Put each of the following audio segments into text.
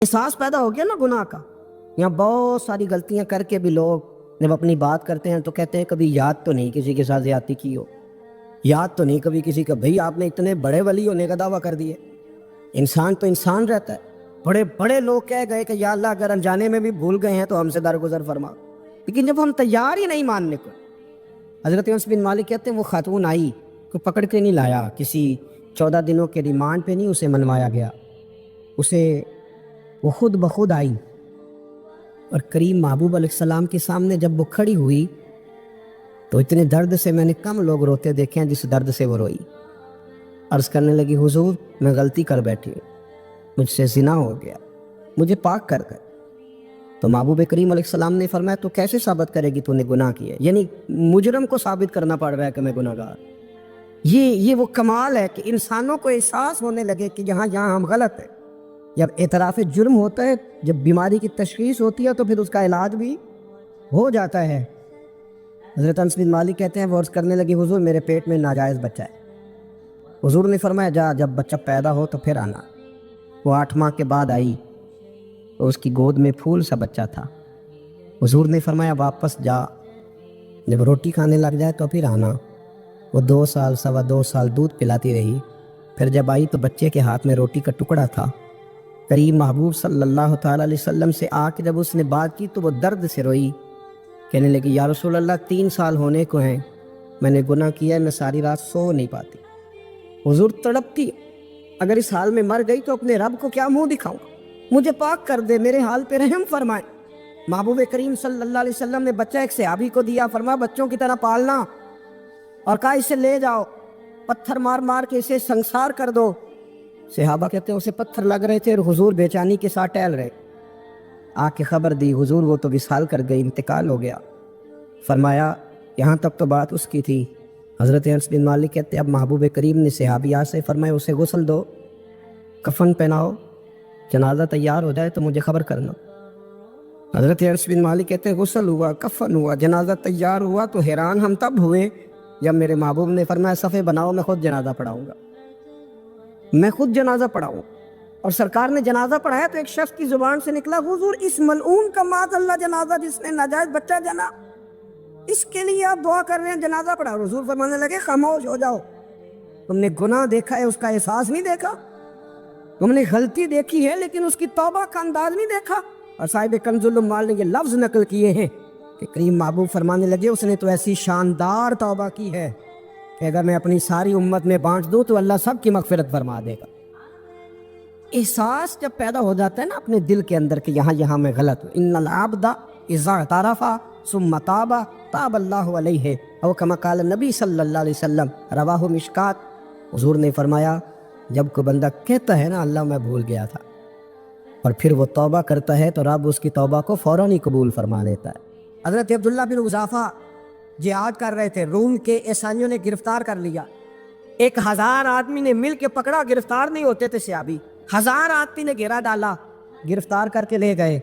احساس پیدا ہو گیا نا گناہ کا۔ یہاں بہت ساری غلطیاں کر کے بھی لوگ جب اپنی بات کرتے ہیں تو کہتے ہیں کبھی یاد تو نہیں کسی کے ساتھ زیادتی کی ہو، یاد تو نہیں کبھی کسی کا۔ بھئی آپ نے اتنے بڑے ولی ہونے کا دعویٰ کر دیے، انسان تو انسان رہتا ہے۔ بڑے بڑے لوگ کہہ گئے کہ یا اللہ اگر انجانے میں بھی بھول گئے ہیں تو ہم سے درگزر فرما، لیکن جب ہم تیار ہی نہیں ماننے کو۔ حضرت انس بن مالک کہتے ہیں وہ خاتون آئی، کو پکڑ کے نہیں لایا، کسی 14 دنوں کے ریمانڈ پہ نہیں اسے منوایا گیا، اسے وہ خود بخود آئی اور کریم محبوب علیہ السلام کے سامنے جب وہ کھڑی ہوئی تو اتنے درد سے میں نے کم لوگ روتے دیکھے ہیں جس درد سے وہ روئی۔ عرض کرنے لگی حضور میں غلطی کر بیٹھی ہوں، مجھ سے زنا ہو گیا، مجھے پاک کر دے۔ تو محبوب کریم علیہ السلام نے فرمایا تو کیسے ثابت کرے گی تو نے گناہ کیا ہے؟ یعنی مجرم کو ثابت کرنا پڑ رہا ہے کہ میں گناہ گار۔ یہ وہ کمال ہے کہ انسانوں کو احساس ہونے لگے کہ یہاں ہم غلط ہیں۔ جب اعتراف جرم ہوتا ہے، جب بیماری کی تشخیص ہوتی ہے تو پھر اس کا علاج بھی ہو جاتا ہے۔ حضرت انس بن مالک کہتے ہیں وہ عرض کرنے لگی حضور میرے پیٹ میں ناجائز بچہ ہے۔ حضور نے فرمایا جا جب بچہ پیدا ہو تو پھر آنا۔ وہ 8 ماہ کے بعد آئی تو اس کی گود میں پھول سا بچہ تھا۔ حضور نے فرمایا واپس جا، جب روٹی کھانے لگ جائے تو پھر آنا۔ وہ 2 سال 2.25 سال دودھ پلاتی رہی، پھر جب آئی تو بچے کے ہاتھ میں روٹی کا ٹکڑا تھا۔ کریم محبوب صلی اللہ تعالیٰ علیہ وسلم سے آ کے جب اس نے بات کی تو وہ درد سے روئی، کہنے لگی یا رسول اللہ 3 سال ہونے کو ہیں، میں نے گناہ کیا ہے، میں ساری رات سو نہیں پاتی۔ حضور تڑپتی، اگر اس حال میں مر گئی تو اپنے رب کو کیا منہ دکھاؤں، مجھے پاک کر دے، میرے حال پہ رحم فرمائے۔ محبوب کریم صلی اللہ علیہ وسلم نے بچہ ایک صحابی کو دیا، فرمایا بچوں کی طرح پالنا، اور کہا اسے لے جاؤ، پتھر مار مار کے اسے سنسار کر دو۔ صحابہ کہتے ہیں اسے پتھر لگ رہے تھے اور حضور بے چینی کے ساتھ ٹہل رہے۔ آ کے خبر دی حضور وہ تو وصال کر گئی، انتقال ہو گیا۔ فرمایا یہاں تک تو بات اس کی تھی۔ حضرت انس بن مالک کہتے ہیں اب محبوب کریم نے صحابیات سے فرمایا اسے غسل دو، کفن پہناؤ، جنازہ تیار ہو جائے تو مجھے خبر کرنا۔ حضرت انس بن مالک کہتے ہیں غسل ہوا، کفن ہوا، جنازہ تیار ہوا تو حیران ہم تب ہوئے جب میرے محبوب نے فرمایا صفے بناؤ، میں خود جنازہ پڑھاؤں گا، میں خود جنازہ پڑھاؤں۔ اور سرکار نے جنازہ پڑھایا تو ایک شخص کی زبان سے نکلا حضور اس ملعون کا معاذ اللہ جنازہ جس نے ناجائز بچہ جنا، اس کے لیے آپ دعا کر رہے ہیں، جنازہ پڑھا۔ حضور فرمانے لگے خاموش ہو جاؤ، تم نے گناہ دیکھا ہے اس کا احساس نہیں دیکھا، تم نے غلطی دیکھی ہے لیکن اس کی توبہ کا انداز نہیں دیکھا۔ اور صاحب کنز العمال نے یہ لفظ نقل کیے ہیں کہ کریم محبوب فرمانے لگے اس نے تو ایسی شاندار توبہ کی ہے کہ اگر میں اپنی ساری امت میں بانٹ دوں تو اللہ سب کی مغفرت فرما دے گا۔ احساس جب پیدا ہو جاتا ہے نا اپنے دل کے اندر کہ یہاں میں غلط ہوں، ان العبد اذا اعترف ثم تاب تاب اللہ علیہ او کما قال نبی صلی اللہ علیہ وسلم، رواہ مشکات۔ حضور نے فرمایا جب کوئی بندہ کہتا ہے نا اللہ میں بھول گیا تھا اور پھر وہ توبہ کرتا ہے تو رب اس کی توبہ کو فوراً ہی قبول فرما لیتا ہے۔ حضرت عبداللہ بن حذافہ جہاد کر رہے تھے، روم کے عیسائیوں نے گرفتار کر لیا، 1000 آدمی نے مل کے پکڑا، گرفتار نہیں ہوتے تھے صحابی، 1000 آدمی نے گھیرا ڈالا، گرفتار کر کے لے گئے۔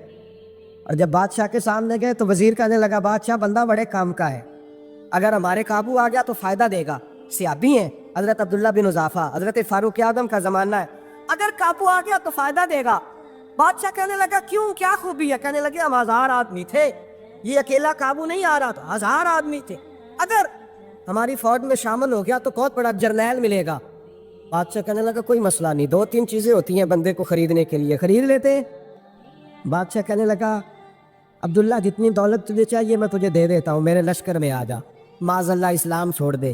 اور جب بادشاہ کے سامنے گئے تو وزیر کہنے لگا بادشاہ بندہ بڑے کام کا ہے، اگر ہمارے قابو آ گیا تو فائدہ دے گا، صحابی ہیں حضرت عبداللہ بن حذافہ، حضرت فاروق اعظم کا زمانہ ہے، اگر قابو آ گیا تو فائدہ دے گا۔ بادشاہ کہنے لگا کیوں، کیا خوبی ہے؟ کہنے لگے ہم 1000 آدمی تھے، یہ اکیلا قابو نہیں آ رہا تھا، 1000 آدمی تھے، اگر ہماری فوج میں شامل ہو گیا تو بہت بڑا جرنیل ملے گا۔ بادشاہ کہنے لگا کوئی مسئلہ نہیں، 2-3 چیزیں ہوتی ہیں بندے کو خریدنے کے لیے، خرید لیتے ہیں۔ بادشاہ کہنے لگا عبداللہ جتنی دولت تجھے چاہیے میں تجھے دے دیتا ہوں، میرے لشکر میں آ جا، معاذ اللہ اسلام چھوڑ دے۔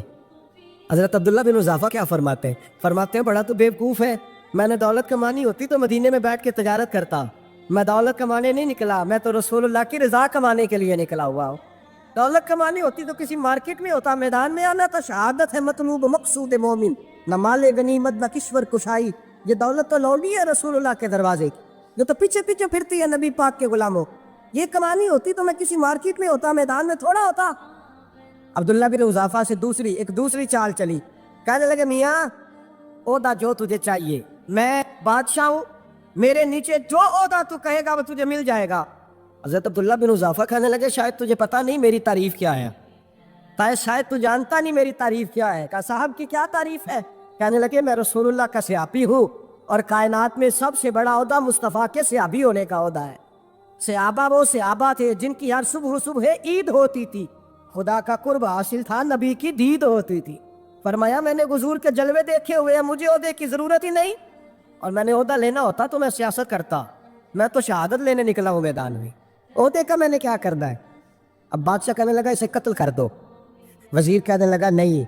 حضرت عبداللہ بن حذافہ کیا فرماتے ہیں بڑا تو بیوقوف ہے، میں نے دولت کمانی ہوتی تو مدینے میں بیٹھ کے تجارت کرتا، میں دولت کمانے نہیں نکلا، میں تو رسول اللہ کی رضا کمانے کے لیے نکلا ہوا ہوں۔ دولت کمانی ہوتی تو کسی مارکیٹ میں ہوتا، میدان میں آنا تھا، شہادت ہے مطلوب مقصود مومن، نہ مال غنیمت نہ کشور کشائی، یہ دولت تو لوٹی ہے رسول اللہ کے دروازے کی، جو تو پیچھے پیچھے پھرتی ہے نبی پاک کے غلاموں، یہ کمانی ہوتی تو میں کسی مارکیٹ میں ہوتا، میدان میں تھوڑا ہوتا۔ عبداللہ بن حذافہ سے دوسری چال چلی، کہنے لگے میاں عہدہ جو تجھے چاہیے، میں بادشاہ ہوں، میرے نیچے جو عہدہ تو کہے گا وہ تجھے مل جائے گا۔ حضرت عبداللہ بن حذافہ کہنے لگے شاید تجھے پتہ نہیں میری تعریف کیا ہے، شاید تو جانتا نہیں میری تعریف کیا ہے۔ کہا صاحب کی کیا تعریف ہے؟ کہنے لگے میں رسول اللہ کا صحابی ہوں، اور کائنات میں سب سے بڑا عہدہ مصطفیٰ کے صحابی ہونے کا عہدہ ہے۔ صحابہ وہ صحابہ تھے جن کی ہر صبح صبح عید ہوتی تھی، خدا کا قرب حاصل تھا، نبی کی دید ہوتی تھی۔ فرمایا میں نے حضور کے جلوے دیکھے ہوئے ہیں، مجھے عہدے کی ضرورت ہی نہیں، اور میں نے عہدہ لینا ہوتا تو میں سیاست کرتا، میں تو شہادت لینے نکلا ہوں میدان میں، عہدے کا میں نے کیا کرنا ہے۔ اب بادشاہ کہنے لگا اسے قتل کر دو، وزیر کہنے لگا نہیں،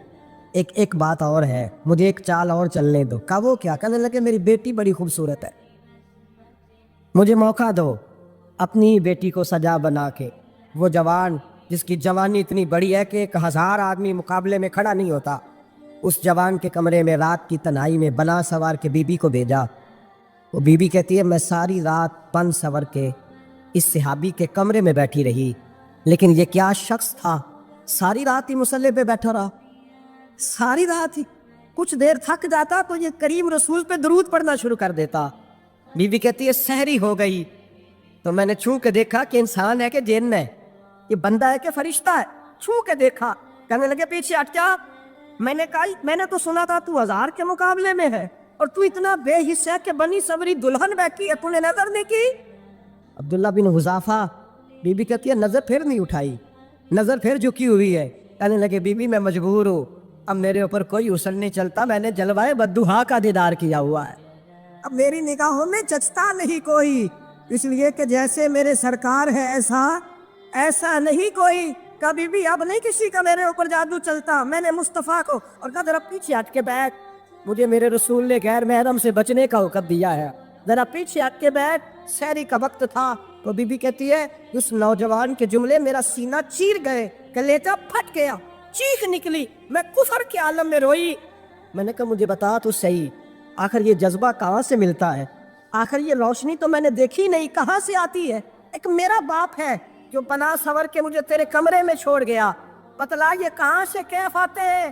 ایک بات اور ہے، مجھے ایک چال اور چلنے دو۔ کہا وہ کیا؟ کہنے لگے میری بیٹی بڑی خوبصورت ہے، مجھے موقع دو اپنی بیٹی کو سجا بنا کے۔ وہ جوان جس کی جوانی اتنی بڑی ہے کہ 1000 آدمی مقابلے میں کھڑا نہیں ہوتا، اس جوان کے کمرے میں رات کی تنہائی میں بنا سوار کے بی بی کو بھیجا۔ وہ بی بی کہتی ہے میں ساری رات بن سور کے اس صحابی کے کمرے میں بیٹھی رہی، لیکن یہ کیا شخص تھا، ساری رات ہی مصلے پہ بیٹھا رہا، ساری رات ہی، کچھ دیر تھک جاتا تو یہ کریم رسول پہ درود پڑھنا شروع کر دیتا۔ بی بی کہتی ہے سحری ہو گئی تو میں نے چھو کے دیکھا کہ انسان ہے کہ جن ہے، یہ بندہ ہے کہ فرشتہ ہے، چھو کے دیکھا۔ کہنے لگے پیچھے ہٹ جا۔ میں نے کہا میں نے تو سنا تھا تو 1000 کے مقابلے میں ہے، اور تو اتنا بے حصہ ہے کہ بنی سوری دلہن بیٹھی ہے، تو نے نظر نہیں کی۔ عبداللہ بن حذافہ، بی بی کہتی ہے نظر پھر نہیں اٹھائی، نظر پھر جھکی ہوئی ہے۔ کہنے لگے بی بی میں مجبور ہوں، اب میرے اوپر کوئی حسن نہیں چلتا، میں نے جلوائے بدوہا کا دیدار کیا ہوا ہے، اب میری نگاہوں میں جچتا نہیں کوئی، اس لیے کہ جیسے میرے سرکار ہے ایسا نہیں کوئی۔ کبھی بھی اب نہیں کسی کا میرے اوپر جادو چلتا، میں نے مصطفیٰ کو، اور کہا ذرا پیچھے ہٹ کے بیٹھ، مجھے میرے رسول نے غیر محرم سے بچنے کا حکم دیا ہے، ذرا پیچھے ہٹ کے بیٹھ۔ سحری کا وقت تھا تو بی بی کہتی ہے اس نوجوان کے جملے میرا سینہ چیر گئے، کلیجہ پھٹ گیا، چیخ نکلی، میں کفر کے عالم میں روئی۔ میں نے کہا مجھے بتا تو صحیح، آخر یہ جذبہ کہاں سے ملتا ہے، آخر یہ روشنی تو میں نے دیکھی نہیں، کہاں سے آتی ہے؟ ایک میرا باپ ہے جو بنا سور کے مجھے تیرے کمرے میں چھوڑ گیا، بتلا یہ کہاں سے کیف آتے ہیں؟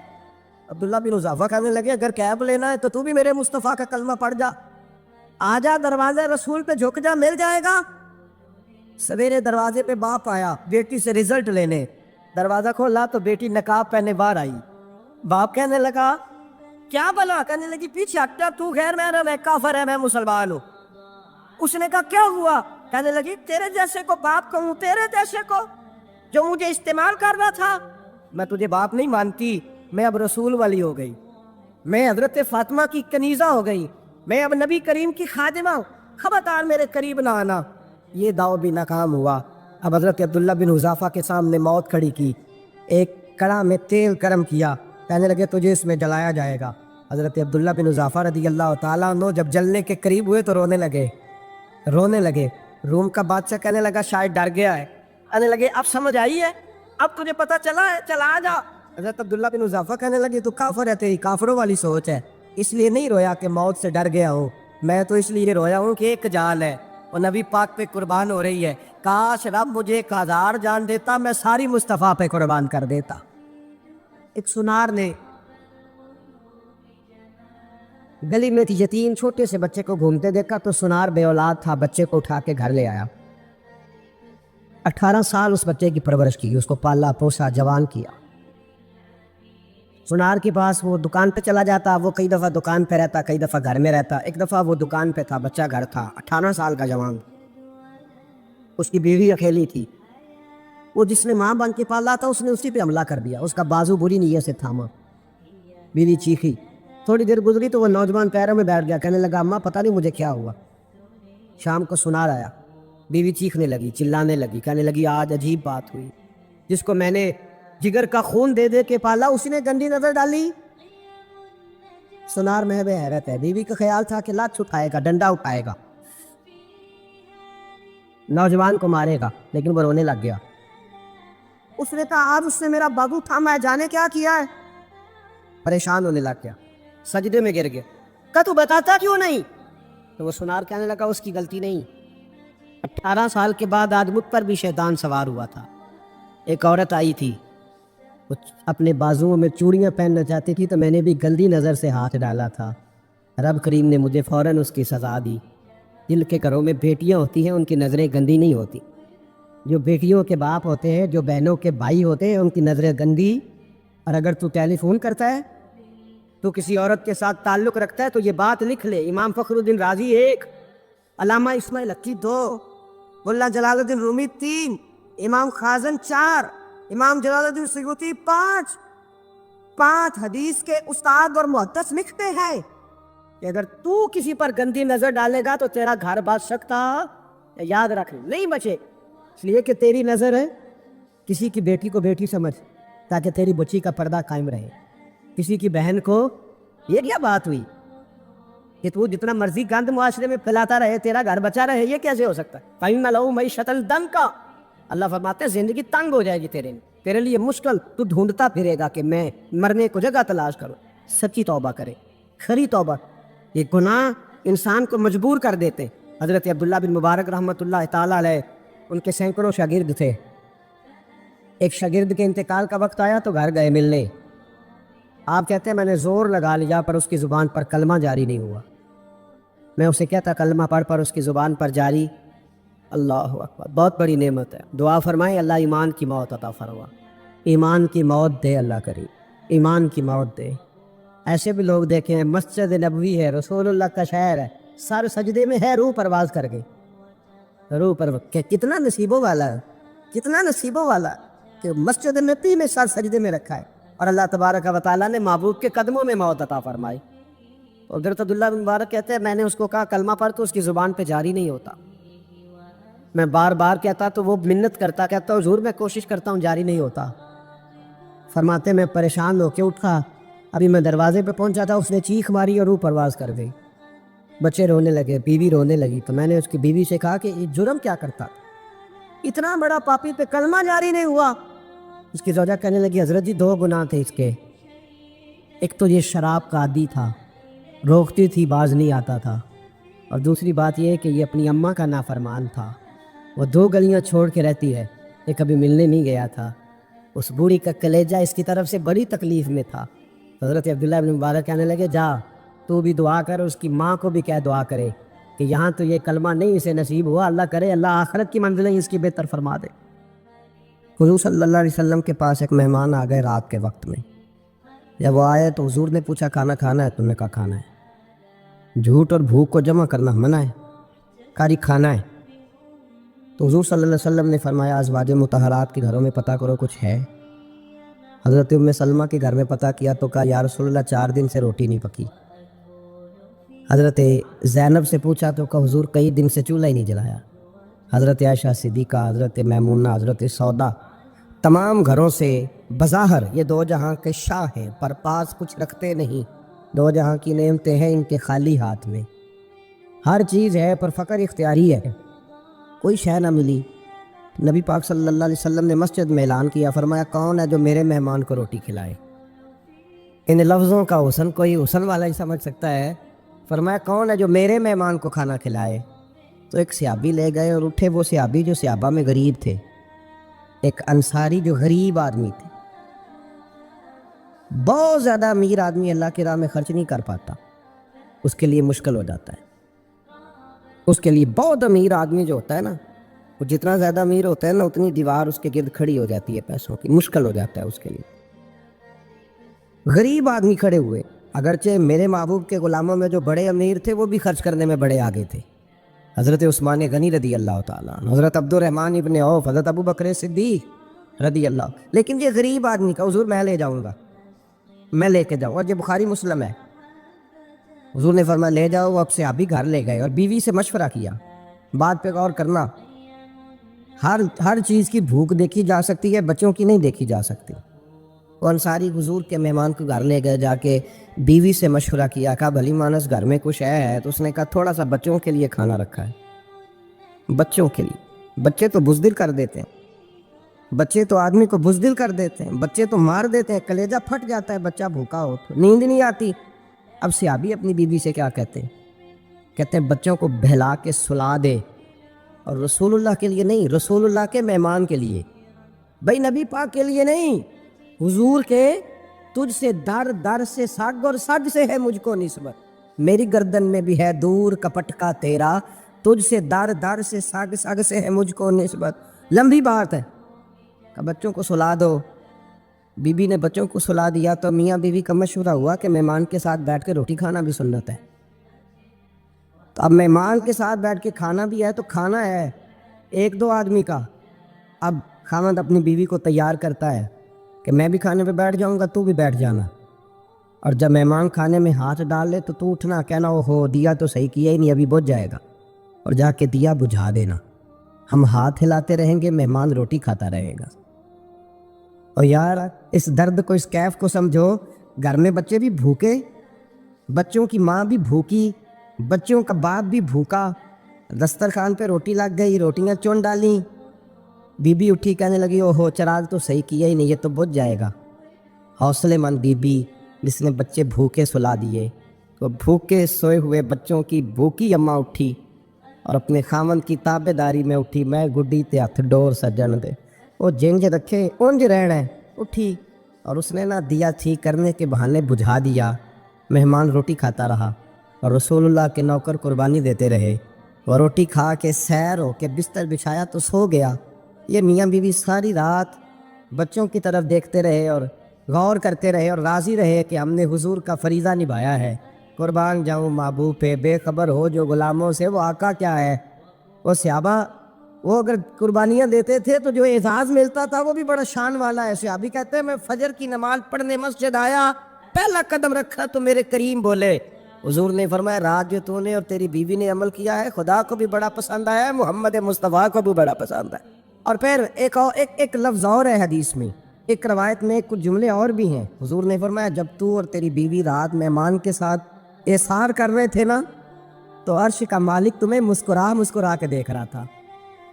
عبداللہ بن حذافہ کہنے لگے اگر کیف لینا ہے تو بھی میرے مصطفیٰ کا کلمہ پڑھ جا، آ جا دروازے رسول پہ جھک جا، مل جائے گا۔ سویرے دروازے پہ باپ آیا بیٹی سے رزلٹ لینے، دروازہ کھولا تو بیٹی نقاب پہنے باہر آئی۔ باپ کہنے لگا کیا بلا؟ کہنے لگی پیچھے ہٹ جا، تو غیر محرم ہے، کافر ہے، میں مسلمان ہوں۔ اس نے کہا کیا ہوا؟ کہنے لگی تیرے جیسے کو باپ کہوں، تیرے جیسے کو جو مجھے استعمال کر رہا تھا؟ میں تجھے باپ نہیں مانتی، میں اب رسول والی ہو گئی، میں حضرت فاطمہ کی کنیزہ ہو گئی، میں اب نبی کریم کی خادمہ ہوں، خبردار میرے قریب نہ آنا۔ یہ داؤ بھی ناکام ہوا۔ اب حضرت عبداللہ بن حذافہ کے سامنے موت کھڑی کی، ایک کڑا میں تیل گرم کیا، کہنے لگے تجھے اس میں جلایا جائے گا۔ حضرت عبداللہ بن حذافہ رضی اللہ تعالیٰ عنہ جب جلنے کے قریب ہوئے تو رونے لگے۔ روم کا بادشاہ کہنے لگا شاید ڈر گیا ہے، کہنے لگے اب سمجھ آئی ہے، اب تجھے پتہ چلا ہے، چلا آ جا۔ حضرت عبداللہ بن حذافہ کہنے لگے تو کافر ہے، تیری کافروں والی سوچ ہے، اس لیے نہیں رویا کہ موت سے ڈر گیا ہوں، میں تو اس لیے رویا ہوں کہ ایک جان ہے وہ نبی پاک پہ قربان ہو رہی ہے، کاش رب مجھے 1000 جان دیتا، میں ساری مصطفیٰ پہ قربان کر دیتا۔ ایک سنار نے گلی میں تھی یتیم چھوٹے سے بچے کو گھومتے دیکھا تو سنار بے اولاد تھا، بچے کو اٹھا کے گھر لے آیا، 18 سال اس بچے کی پرورش کی، اس کو پالا پوسا جوان کیا۔ سنار کے پاس وہ دکان پہ چلا جاتا، وہ کئی دفعہ دکان پہ رہتا، کئی دفعہ گھر میں رہتا، ایک دفعہ وہ دکان پہ تھا، بچہ گھر تھا، 18 سال کا جوان، اس کی بیوی اکیلی تھی، وہ جس نے ماں بن کے پالا تھا اس نے اسی پہ حملہ کر دیا، اس کا بازو بری نیت سے تھاما، بیوی چیخی، تھوڑی دیر گزری تو وہ نوجوان پیروں میں بیٹھ گیا، کہنے لگا اماں پتہ نہیں مجھے کیا ہوا۔ شام کو سنار آیا، بیوی چیخنے لگی، چلانے لگی، کہنے لگی آج عجیب بات ہوئی، جس کو میں نے جگر کا خون دے دے کے پالا اسی نے گندی نظر ڈالی۔ سنار محو حیرت ہے، بیوی کا خیال تھا کہ لات اٹھائے گا، ڈنڈا اٹھائے گا، نوجوان کو مارے گا، لیکن وہ رونے لگ گیا۔ اس نے کہا آج اس نے میرا بازو تھاما ہے، جانے کیا کیا ہے؟ پریشان ہونے لگ گیا، سجدے میں گر گیا، کہا تو بتاتا کیوں نہیں؟ تو وہ سنار کہنے لگا اس کی غلطی نہیں، 18 سال کے بعد آج مجھ پر بھی شیطان سوار ہوا تھا۔ ایک عورت آئی تھی، وہ اپنے بازوؤں میں چوڑیاں پہننا چاہتی تھی تو میں نے بھی گندی نظر سے ہاتھ ڈالا تھا، رب کریم نے مجھے فوراً اس کی سزا دی۔ جن کے گھروں میں بیٹیاں ہوتی ہیں ان کی نظریں گندی نہیں ہوتی، جو بیٹیوں کے باپ ہوتے ہیں، جو بہنوں کے بھائی ہوتے ہیں، ان کی نظریں گندی۔ اور اگر تو ٹیلی فون کرتا ہے تو کسی عورت کے ساتھ تعلق رکھتا ہے تو یہ بات لکھ لے، امام فخر الدین رازی 1، علامہ اسماعیل حقی 2، ملا جلال الدین رومی 3، امام خازن 4، امام جلال الدین سیوطی 5۔ 5 حدیث کے استاد اور محدث لکھتے ہیں کہ اگر تو کسی پر گندی نظر ڈالے گا تو تیرا گھر بچ سکتا، یاد رکھ نہیں بچے، اس لیے کہ تیری نظر ہے کسی کی بیٹی کو بیٹی سمجھ تاکہ تیری بچی کا پردہ قائم رہے، کسی کی بہن کو، یہ کیا بات ہوئی کہ تو جتنا مرضی گند معاشرے میں پھیلاتا رہے تیرا گھر بچا رہے، یہ کیسے ہو سکتا ہے؟ فَإِنَّ لَهُ مَعِيشَةً ضَنكًا، اللہ فرماتے ہیں زندگی تنگ ہو جائے گی تیرے لیے مشکل، تو ڈھونڈتا پھرے گا کہ میں مرنے کو جگہ تلاش کروں۔ سچی توبہ کرے، کھری توبہ۔ یہ گناہ انسان کو مجبور کر دیتے۔ حضرت عبداللہ بن مبارک رحمۃ اللہ تعالیٰ علیہ، ان کے سینکڑوں شاگرد تھے، ایک شاگرد کے انتقال کا وقت آیا تو گھر گئے ملنے، آپ کہتے ہیں میں نے زور لگا لیا پر اس کی زبان پر کلمہ جاری نہیں ہوا، میں اسے کہتا کلمہ پڑھ پر اس کی زبان پر جاری، اللہ اکبر، بہت بڑی نعمت ہے، دعا فرمائیں اللہ ایمان کی موت عطا فرما، ایمان کی موت دے اللہ کریم، ایمان کی موت دے۔ ایسے بھی لوگ دیکھیں ہیں، مسجد نبوی ہے، رسول اللہ کا شہر ہے، سر سجدے میں ہے، روح پرواز کر گئی، روح پر کتنا نصیبوں والا ہے، کتنا نصیبوں والا ہے کہ مسجد نبی میں سر سجدے میں رکھا ہے اور اللہ تبارک و تعالیٰ نے محبوب کے قدموں میں موت عطا فرمائی۔ حضرت عبداللہ بن مبارک کہتے ہیں میں نے اس کو کہا کلمہ پڑھ تو اس کی زبان پہ جاری نہیں ہوتا، میں بار بار کہتا تو وہ منت کرتا، کہتا حضور میں کوشش کرتا ہوں جاری نہیں ہوتا۔ فرماتے میں پریشان ہو کے اٹھا، ابھی میں دروازے پہ پہنچا تھا، اس نے چیخ ماری اور روح پرواز کر گئی، بچے رونے لگے، بیوی رونے لگی، تو میں نے اس کی بیوی سے کہا کہ یہ جرم کیا کرتا، اتنا بڑا پاپی پہ کلمہ جاری نہیں ہوا۔ اس کی زوجہ کہنے لگی حضرت جی 2 گناہ تھے اس کے، ایک تو یہ شراب کا عادی تھا، روکتی تھی باز نہیں آتا تھا، اور دوسری بات یہ کہ یہ اپنی اماں کا نافرمان تھا، وہ 2 گلیاں چھوڑ کے رہتی ہے، یہ کبھی ملنے نہیں گیا تھا، اس بوڑھی کا کلیجہ اس کی طرف سے بڑی تکلیف میں تھا۔ حضرت عبداللہ بن مبارک کہنے لگے جا تو بھی دعا کر، اس کی ماں کو بھی کہہ دعا کرے کہ یہاں تو یہ کلمہ نہیں اسے نصیب ہوا، اللہ کرے اللہ آخرت کی منزلیں اس کی بہتر فرما دے۔ حضور صلی اللہ علیہ وسلم کے پاس ایک مہمان آ گئے رات کے وقت میں، جب وہ آئے تو حضور نے پوچھا کھانا کھانا ہے؟ تم نے کہا کھانا ہے، جھوٹ اور بھوک کو جمع کرنا منع ہے، کہا جی کھانا ہے۔ تو حضور صلی اللہ علیہ وسلم نے فرمایا ازواج مطہرات کے گھروں میں پتہ کرو کچھ ہے۔ حضرت ام سلمہ کے گھر میں پتہ کیا تو کہا یا رسول اللہ 4 دن سے روٹی نہیں پکی۔ حضرت زینب سے پوچھا تو کہا حضور کئی دن سے چولہا ہی نہیں جلایا۔ حضرت عائشہ صدیقہ، حضرت میمونہ، حضرت سودا، تمام گھروں سے بظاہر یہ 2 جہاں کے شاہ ہیں پر پاس کچھ رکھتے نہیں، 2 جہاں کی نعمتیں ہیں ان کے خالی ہاتھ میں، ہر چیز ہے پر فقر اختیاری ہے، کوئی شے نہ ملی۔ نبی پاک صلی اللہ علیہ وسلم نے مسجد میں اعلان کیا، فرمایا کون ہے جو میرے مہمان کو روٹی کھلائے؟ ان لفظوں کا حسن کوئی حسن والا ہی سمجھ سکتا ہے، فرمایا کون ہے جو میرے مہمان کو کھانا کھلائے؟ تو ایک صحابی لے گئے اور اٹھے، وہ صحابی جو صحابہ میں غریب تھے، ایک انصاری جو غریب آدمی تھے، بہت زیادہ امیر آدمی اللہ کی راہ میں خرچ نہیں کر پاتا، اس کے لیے مشکل ہو جاتا ہے، اس کے لیے بہت امیر آدمی جو ہوتا ہے نا، وہ جتنا زیادہ امیر ہوتا ہے نا اتنی دیوار اس کے گرد کھڑی ہو جاتی ہے پیسوں کی، مشکل ہو جاتا ہے اس کے لیے۔ غریب آدمی کھڑے ہوئے، اگرچہ میرے محبوب کے غلاموں میں جو بڑے امیر تھے وہ بھی خرچ کرنے میں بڑے آگے تھے، حضرت عثمان غنی رضی اللہ تعالیٰ عنہ، حضرت عبد الرحمن ابن عوف، حضرت ابو بکر صدیق رضی اللہ، لیکن یہ غریب آدمی کا حضور میں لے جاؤں گا، میں لے کے جاؤں، اور یہ بخاری مسلم ہے، حضور نے فرمایا لے جاؤ، اب صحابی گھر لے گئے اور بیوی سے مشورہ کیا، بات پہ غور کرنا، ہر چیز کی بھوک دیکھی جا سکتی ہے، بچوں کی نہیں دیکھی جا سکتی۔ وہ انصاری حضور کے مہمان کو گھر لے گئے، جا کے بیوی سے مشورہ کیا، کہا بھلی مانس گھر میں کچھ ہے؟ تو اس نے کہا تھوڑا سا بچوں کے لیے کھانا رکھا ہے، بچوں کے لیے۔ بچے تو بزدل کر دیتے ہیں، بچے تو آدمی کو بزدل کر دیتے ہیں، بچے تو مار دیتے ہیں، کلیجہ پھٹ جاتا ہے بچہ بھوکا ہو تو، نیند نہیں آتی۔ اب صحابی اپنی بیوی سے کیا کہتے ہیں؟ کہتے ہیں بچوں کو بہلا کے سلا دے، اور رسول اللہ کے لیے نہیں، رسول اللہ کے مہمان کے لیے، بھائی نبی پاک کے لیے نہیں، حضور کے، تجھ سے در در سے سگ اور سج سے ہے مجھ کو نسبت، میری گردن میں بھی ہے دور کپٹ کا تیرا، تجھ سے در در سے سگ سگ سے ہے مجھ کو نسبت، لمبی بات ہے کہ بچوں کو سلا دو، بی بی نے بچوں کو سلا دیا تو میاں بیوی کا مشورہ ہوا کہ مہمان کے ساتھ بیٹھ کے روٹی کھانا بھی سنت ہے۔ تو اب مہمان کے ساتھ بیٹھ کے کھانا بھی ہے تو کھانا ہے ایک دو آدمی کا۔ اب خاوند اپنی بیوی کو تیار کرتا ہے کہ میں بھی کھانے پہ بیٹھ جاؤں گا، تو بھی بیٹھ جانا، اور جب مہمان کھانے میں ہاتھ ڈال لے تو اٹھنا، کہنا او ہو دیا تو صحیح کیا ہی نہیں، ابھی بجھ جائے گا، اور جا کے دیا بجھا دینا۔ ہم ہاتھ ہلاتے رہیں گے، مہمان روٹی کھاتا رہے گا۔ اور یار اس درد کو، اس کیف کو سمجھو، گھر میں بچے بھی بھوکے، بچوں کی ماں بھی بھوکی، بچوں کا باپ بھی بھوکا، دسترخوان پہ روٹی لگ گئی، روٹیاں چون ڈالیں، بی بی اٹھی کہنے لگی او ہو چراغ تو صحیح کیا ہی نہیں، یہ تو بجھ جائے گا۔ حوصلے مند بی بی جس نے بچے بھوکے سلا دیے، تو بھوکے سوئے ہوئے بچوں کی بھوکی اماں اٹھی اور اپنے خاوند کی تابع داری میں اٹھی، میں گڈی تے ہتھ ڈور سجن دے، وہ جنج رکھے اونج رہنا ہے، اٹھی اور اس نے دیا ٹھیک کرنے کے بہانے بجھا دیا۔ مہمان روٹی کھاتا رہا اور رسول اللہ کے نوکر قربانی دیتے رہے، وہ روٹی کھا کے سیر ہو کے بستر بچھایا تو سو گیا۔ یہ میاں بیوی ساری رات بچوں کی طرف دیکھتے رہے اور غور کرتے رہے اور راضی رہے کہ ہم نے حضور کا فریضہ نبھایا ہے۔ قربان جاؤں محبوب پہ، بے خبر ہو جو غلاموں سے، وہ آقا کیا ہے۔ وہ صحابہ وہ اگر قربانیاں دیتے تھے تو جو اعزاز ملتا تھا وہ بھی بڑا شان والا ہے۔ صحابی کہتے ہیں میں فجر کی نماز پڑھنے مسجد آیا، پہلا قدم رکھا تو میرے کریم بولے، حضور نے فرمایا رات جو تو نے اور تیری بیوی نے عمل کیا ہے خدا کو بھی بڑا پسند آیا ہے، محمد مصطفیٰ کو بھی بڑا پسند ہے۔ اور پھر ایک لفظ اور ہے حدیث میں، ایک روایت میں کچھ جملے اور بھی ہیں۔ حضور نے فرمایا جب تو اور تیری بیوی رات مہمان کے ساتھ احسار کر رہے تھے نا، تو عرش کا مالک تمہیں مسکرا کے دیکھ رہا تھا،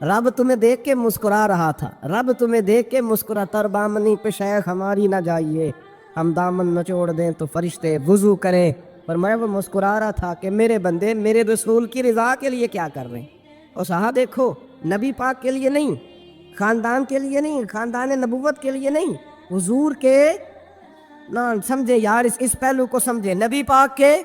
رب تمہیں دیکھ کے مسکرا رہا تھا، رب تمہیں دیکھ کے مسکرا، تر بامنی پہ شیخ ہماری نہ جائیے، ہم دامن نچوڑ دیں تو فرشتے وضو کریں۔ فرمایا وہ مسکرا رہا تھا کہ میرے بندے میرے رسول کی رضا کے لیے کیا کر رہے ہیں۔ اور صحابہ دیکھو، نبی پاک کے لیے نہیں، خاندان کے لیے نہیں، خاندان نبوت کے لیے نہیں، حضور کے نہ سمجھے یار، اس پہلو کو سمجھے، نبی پاک کے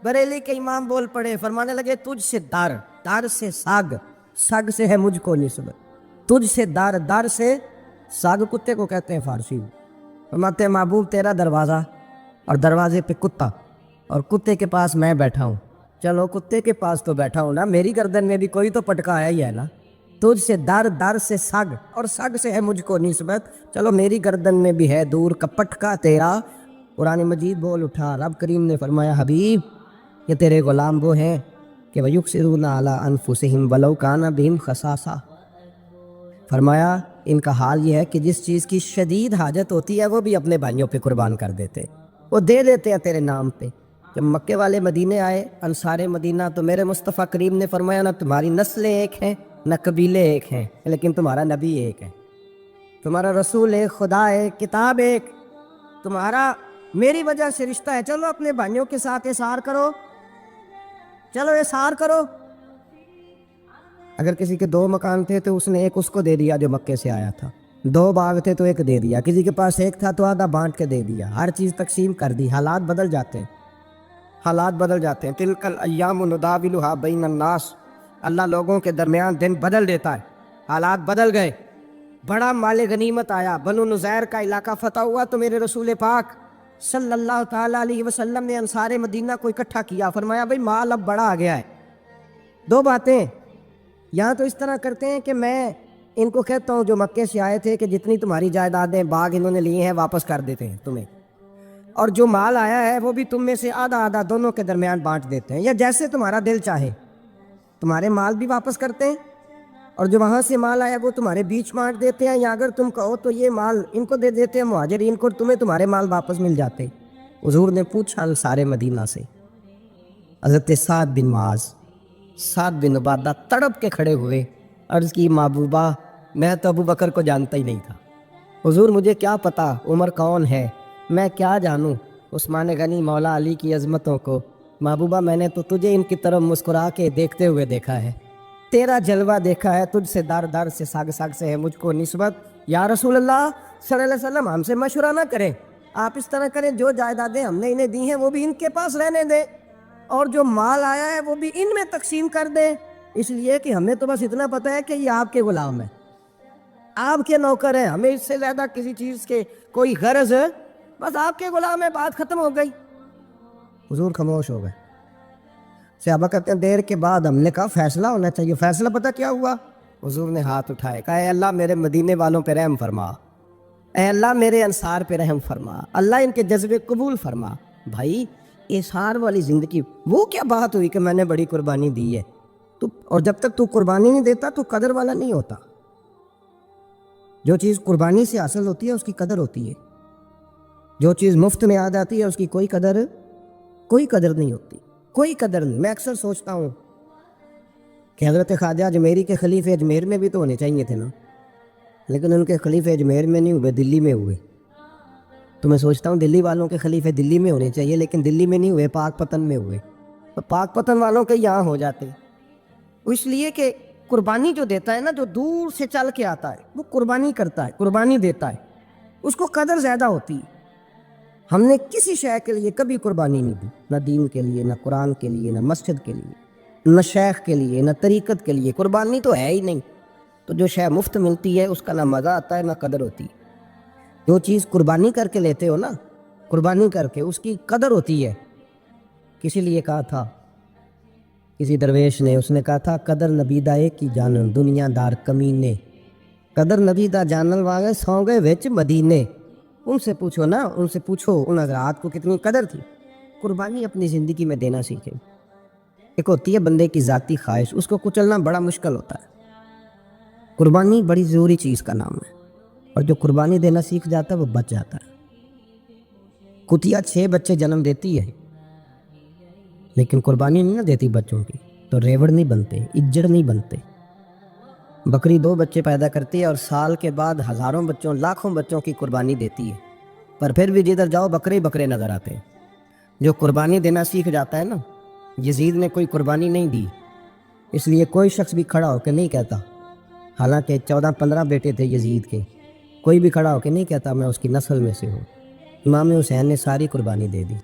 بریلی کے امام بول پڑے، فرمانے لگے تجھ سے در، در سے سگ، سگ سے ہے مجھ کو نسبت، تجھ سے در، در سے سگ کتے کو کہتے ہیں فارسی میں۔ فرماتے ہیں محبوب تیرا دروازہ اور دروازے پہ کتا، اور کتے کے پاس میں بیٹھا ہوں، چلو کتے کے پاس تو بیٹھا ہوں نا، میری گردن میں بھی کوئی تو پٹکا آیا ہی ہے نا، تجھ سے در، در سے سگ، اور سگ سے ہے مجھ کو نسبت، چلو میری گردن میں بھی ہے دور کا پٹکا تیرا۔ قرآن مجید بول اٹھا، رب کریم نے فرمایا حبیب یہ تیرے غلام وہ ہیں کہ وَيُؤْثِرُونَ عَلَىٰ أَنفُسِهِمْ وَلَوْ كَانَ بِهِمْ خَصَاصَةٌ، فرمایا ان کا حال یہ ہے کہ جس چیز کی شدید حاجت ہوتی ہے وہ بھی اپنے بھائیوں پہ قربان کر دیتے، وہ دے دیتے ہیں تیرے نام پہ۔ جب مکے والے مدینے آئے، انصار مدینہ، تو میرے مصطفیٰ کریم نے فرمایا نہ تمہاری نسلیں ایک ہیں نہ قبیلے ایک ہیں، لیکن تمہارا نبی ایک ہے، تمہارا رسول ایک، خدا ایک، کتاب ایک، تمہارا میری وجہ سے رشتہ ہے، چلو اپنے بھائیوں کے ساتھ احسار کرو، چلو احسار کرو۔ اگر کسی کے 2 مکان تھے تو اس نے ایک اس کو دے دیا جو مکے سے آیا تھا، 2 باغ تھے تو ایک دے دیا، کسی کے پاس ایک تھا تو آدھا بانٹ کے دے دیا، ہر چیز تقسیم کر دی۔ حالات بدل جاتے ہیں، حالات بدل جاتے ہیں، تلک الایام نداولها بین الناس، اللہ لوگوں کے درمیان دن بدل دیتا ہے، حالات بدل گئے، بڑا مال غنیمت آیا، بنو نذیر کا علاقہ فتح ہوا تو میرے رسول پاک صلی اللہ تعالیٰ علیہ وسلم نے انصار مدینہ کو اکٹھا کیا، فرمایا بھئی مال اب بڑا آ گیا ہے۔ 2 باتیں، یہاں تو اس طرح کرتے ہیں کہ میں ان کو کہتا ہوں جو مکے سے آئے تھے کہ جتنی تمہاری جائیدادیں باغ انہوں نے لیے ہیں واپس کر دیتے ہیں تمہیں، اور جو مال آیا ہے وہ بھی تم میں سے آدھا آدھا دونوں کے درمیان بانٹ دیتے ہیں، یا جیسے تمہارا دل چاہے، تمہارے مال بھی واپس کرتے ہیں اور جو وہاں سے مال آیا وہ تمہارے بیچ بانٹ دیتے ہیں، یا اگر تم کہو تو یہ مال ان کو دے دیتے ہیں مہاجرین کو، تمہیں تمہارے مال واپس مل جاتے۔ حضور نے پوچھا انصار مدینہ سے، حضرت سعد بن معاذ، سعد بن عبادہ تڑپ کے کھڑے ہوئے، عرض کی محبوبہ میں تو ابو بکر کو جانتا ہی نہیں تھا، حضور مجھے کیا پتا عمر کون ہے، میں کیا جانوں عثمان غنی مولا علی کی عظمتوں کو، محبوبہ میں نے تو تجھے ان کی طرف مسکرا کے دیکھتے ہوئے دیکھا ہے، تیرا جلوہ دیکھا ہے، تجھ سے در در سے سگ سگ سے ہے مجھ کو نسبت۔ یا رسول اللہ صلی اللہ علیہ وسلم ہم سے مشورہ نہ کریں، آپ اس طرح کریں جو جائیدادیں ہم نے انہیں دی ہیں وہ بھی ان کے پاس رہنے دیں، اور جو مال آیا ہے وہ بھی ان میں تقسیم کر دیں، اس لیے کہ ہمیں تو بس اتنا پتہ ہے کہ یہ آپ کے غلام ہیں، آپ کے نوکر ہیں, ہمیں اس سے زیادہ کسی چیز کے کوئی غرض ہے, بس آپ کے غلام ہے, بات ختم ہو گئی. حضور خاموش ہو گئے. صحابہ کہتے ہیں دیر کے بعد ہم نے کہا فیصلہ ہونا چاہیے. فیصلہ پتہ کیا ہوا؟ حضور نے ہاتھ اٹھائے, کہا اے اللہ میرے مدینے والوں پہ رحم فرما, اے اللہ میرے انصار پہ رحم فرما, اللہ ان کے جذبے قبول فرما. بھائی اثار والی زندگی, وہ کیا بات ہوئی کہ میں نے بڑی قربانی دی ہے تو, اور جب تک تو قربانی نہیں دیتا تو قدر والا نہیں ہوتا. جو چیز قربانی سے حاصل ہوتی ہے اس کی قدر ہوتی ہے, جو چیز مفت میں آ جاتی ہے اس کی کوئی قدر نہیں ہوتی, کوئی قدر نہیں. میں اکثر سوچتا ہوں کہ حضرت خواجہ اجمیری کے خلیفے اجمیر میں بھی تو ہونے چاہیے تھے نا, لیکن ان کے خلیفے اجمیر میں نہیں ہوئے, دلی میں ہوئے. تو میں سوچتا ہوں دلی والوں کے خلیفے دلی میں ہونے چاہیے, لیکن دلی میں نہیں ہوئے, پاک پتن میں ہوئے. تو پاک پتن والوں کے یہاں ہو جاتے, اس لیے کہ قربانی جو دیتا ہے نا, جو دور سے چل کے آتا ہے وہ قربانی کرتا ہے, قربانی دیتا ہے, اس کو قدر زیادہ ہوتی ہے. ہم نے کسی شے کے لیے کبھی قربانی نہیں دی, نہ دین کے لیے, نہ قرآن کے لیے, نہ مسجد کے لیے, نہ شیخ کے لیے, نہ طریقت کے لیے. قربانی تو ہے ہی نہیں. تو جو شے مفت ملتی ہے اس کا نہ مزہ آتا ہے نہ قدر ہوتی ہے. جو چیز قربانی کر کے لیتے ہو نا, قربانی کر کے, اس کی قدر ہوتی ہے. کسی لیے کہا تھا کسی درویش نے, اس نے کہا تھا قدر نبی دا کی جانن دنیا دار کمینے, قدر نبی دا جانن والے سو گئے وچ مدینے. ان سے پوچھو نا, ان سے پوچھو ان حضرات کو کتنی قدر تھی. قربانی اپنی زندگی میں دینا سیکھیں. ایک ہوتی ہے بندے کی ذاتی خواہش, اس کو کچلنا بڑا مشکل ہوتا ہے. قربانی بڑی ضروری چیز کا نام ہے, اور جو قربانی دینا سیکھ جاتا ہے وہ بچ جاتا ہے. کتیا 6 بچے جنم دیتی ہے لیکن قربانی نہیں نہ دیتی بچوں کی, تو ریوڑ نہیں بنتے, اجڑ نہیں بنتے. بکری 2 بچے پیدا کرتی ہے اور سال کے بعد ہزاروں بچوں, لاکھوں بچوں کی قربانی دیتی ہے, پر پھر بھی جدھر جاؤ بکرے ہی بکرے نظر آتے ہیں. جو قربانی دینا سیکھ جاتا ہے نا, یزید نے کوئی قربانی نہیں دی, اس لیے کوئی شخص بھی کھڑا ہو کے نہیں کہتا, حالانکہ 14-15 بیٹے تھے یزید کے, کوئی بھی کھڑا ہو کے نہیں کہتا میں اس کی نسل میں سے ہوں. امام حسین نے ساری قربانی دے دی.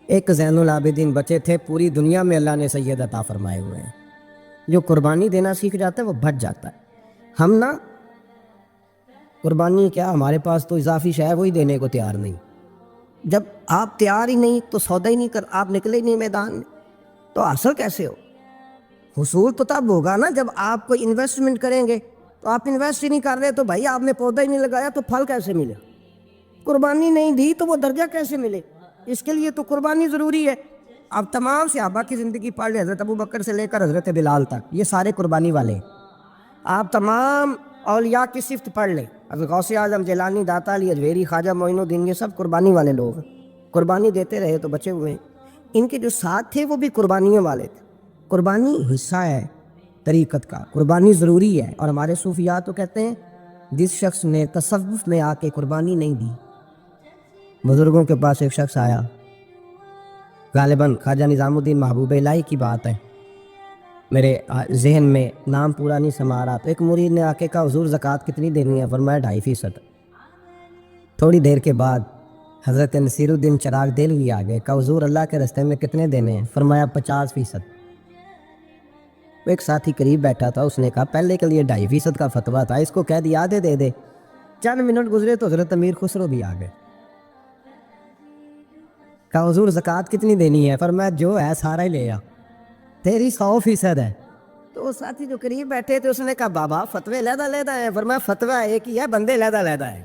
ایک زین العابدین بچے تھے, پوری دنیا میں اللہ نے سید عطا فرمائے ہوئے ہیں. جو قربانی دینا سیکھ جاتا ہے وہ بچ جاتا ہے. ہم نا قربانی کیا, ہمارے پاس تو اضافی شے ہے وہی دینے کو تیار نہیں. جب آپ تیار ہی نہیں تو سودا ہی نہیں کر, آپ نکلے ہی نہیں میدان میں, تو حاصل کیسے ہو؟ حصول تو تب ہوگا نا جب آپ کوئی انویسٹمنٹ کریں گے. تو آپ انویسٹ ہی نہیں کر رہے تو بھائی آپ نے پودا ہی نہیں لگایا تو پھل کیسے ملے؟ قربانی نہیں دی تو وہ درجہ کیسے ملے؟ اس کے لیے تو قربانی ضروری ہے. اب تمام صحابہ کی زندگی پڑھ لیں, حضرت ابوبکر سے لے کر حضرت بلال تک, یہ سارے قربانی والے ہیں. آپ تمام اولیاء کی صفت پڑھ لیں, حضرت غوث اعظم, جیلانی, داتا علی اجمیری, خواجہ معین الدین, یہ سب قربانی والے لوگ ہیں. قربانی دیتے رہے تو بچے ہوئے ہیں. ان کے جو ساتھ تھے وہ بھی قربانیوں والے تھے. قربانی حصہ ہے طریقت کا, قربانی ضروری ہے. اور ہمارے صوفیاء تو کہتے ہیں جس شخص نے تصوف میں آ کے قربانی نہیں دی. بزرگوں کے پاس ایک شخص آیا, غالباً خواجہ نظام الدین محبوب الہی کی بات ہے, میرے ذہن میں نام پورا نہیں سما رہا. تو ایک مرید نے آ کے کہا حضور زکوٰۃ کتنی دینی ہے؟ فرمایا 2.5%. تھوڑی دیر کے بعد حضرت نصیر الدین چراغ دہلوی آ گئے, کہا حضور اللہ کے راستے میں کتنے دینے ہیں؟ فرمایا 50%. ایک ساتھی قریب بیٹھا تھا, اس نے کہا پہلے کے لیے 2.5% کا فتویٰ تھا, اس کو کہہ دیا دے دے. چند منٹ گزرے تو حضرت امیر خسرو بھی آ گئے. کہا حضور زکوٰۃ کتنی دینی ہے؟ فرمایا جو ہے سارا ہی لے آ, تیری 100% ہے. تو وہ ساتھی جو قریب بیٹھے تھے اس نے کہا بابا فتوے علیحدہ ہیں. فرمایا فتویٰ ایک ہی ہے, بندے علیحدہ ہیں.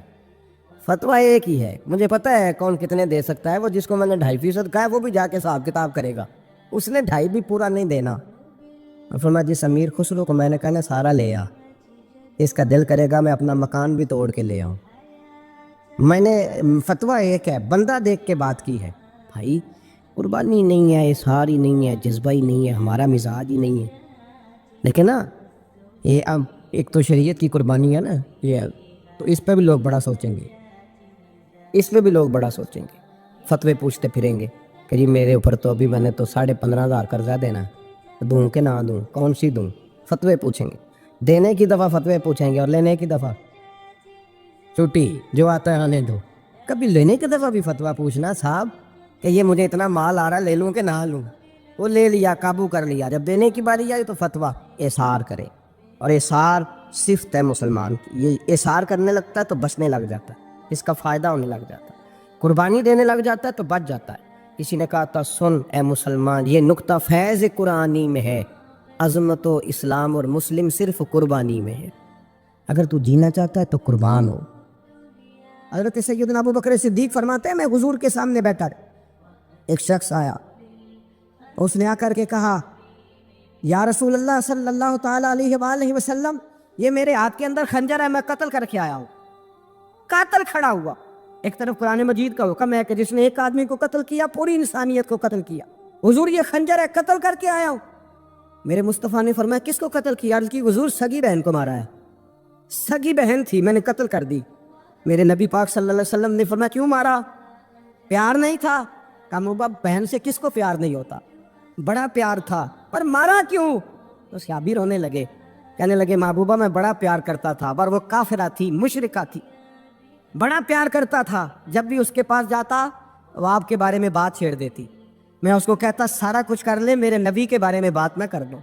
فتویٰ ایک ہی ہے, مجھے پتہ ہے کون کتنے دے سکتا ہے. وہ جس کو میں نے 2.5% کہا ہے وہ بھی جا کے حساب کتاب کرے گا, اس نے 2.5 بھی پورا نہیں دینا. فرمایا جس امیر خسرو کو میں نے کہا نا سارا لے آ, اس کا دل کرے گا میں اپنا مکان بھی توڑ کے لے آؤں. میں نے فتویٰ ایک ہے, بندہ دیکھ کے بات کی ہے. بھائی قربانی نہیں ہے, اظہار ہی نہیں ہے, جذبہ ہی نہیں ہے, ہمارا مزاج ہی نہیں ہے. لیکن نا یہ اب ایک تو شریعت کی قربانی ہے نا یہ, تو اس پہ بھی لوگ بڑا سوچیں گے, اس پہ بھی لوگ بڑا سوچیں گے. فتوے پوچھتے پھریں گے کہ جی میرے اوپر تو ابھی میں نے تو 15,500 قرضہ دینا, دوں کہ نہ دوں, کون سی دوں؟ فتوے پوچھیں گے. دینے کی دفعہ فتوے پوچھیں گے اور لینے کی دفعہ چھٹی, جو آتا ہے آنے دو. کبھی لینے کی دفعہ بھی فتویٰ پوچھنا صاحب کہ یہ مجھے اتنا مال آ رہا لے لوں کہ نہ لوں. وہ لے لیا, قابو کر لیا. جب دینے کی باری آئی تو فتویٰ احصار کرے, اور احصار صفت ہے مسلمان کی، یہ اثار کرنے لگتا ہے تو بچنے لگ جاتا ہے، اس کا فائدہ ہونے لگ جاتا ہے، قربانی دینے لگ جاتا ہے تو بچ جاتا ہے۔ کسی نے کہا تھا سن اے مسلمان، یہ نقطہ فیض قرآنی میں ہے، عظمت و اسلام اور مسلم صرف قربانی میں ہے، اگر تو جینا چاہتا ہے تو قربان ہو۔ حضرت سیدنا ابو بکر صدیق فرماتے ہیں میں حضور کے سامنے بیٹھا، ایک شخص آیا، اس نے آ کر کے کہا یا رسول اللہ صلی اللہ تعالیٰ علیہ وآلہ وسلم، یہ میرے ہاتھ کے اندر خنجر ہے، میں قتل کر کے آیا ہوں۔ قاتل کھڑا ہوا، ایک طرف قرآن مجید کا حکم ہے کہ جس نے ایک آدمی کو قتل کیا پوری انسانیت کو قتل کیا، حضور یہ خنجر ہے، قتل کر کے آیا ہوں۔ میرے مصطفیٰ نے فرمایا کس کو قتل کیا؟ عرض کی حضور سگی بہن کو مارا ہے، سگی بہن تھی میں نے قتل کر دی۔ میرے نبی پاک صلی اللہ علیہ وسلم نے فرمایا کیوں مارا؟ پیار نہیں تھا؟ کہا محبوبہ بہن سے کس کو پیار نہیں ہوتا، بڑا پیار تھا، پر مارا کیوں؟ تو صحابی رونے لگے، کہنے لگے محبوبہ میں بڑا پیار کرتا تھا، پر وہ کافرہ تھی، مشرکہ تھی، بڑا پیار کرتا تھا، جب بھی اس کے پاس جاتا وہ آپ کے بارے میں بات چھیڑ دیتی، میں اس کو کہتا سارا کچھ کر لے میرے نبی کے بارے میں بات نہ کر دو،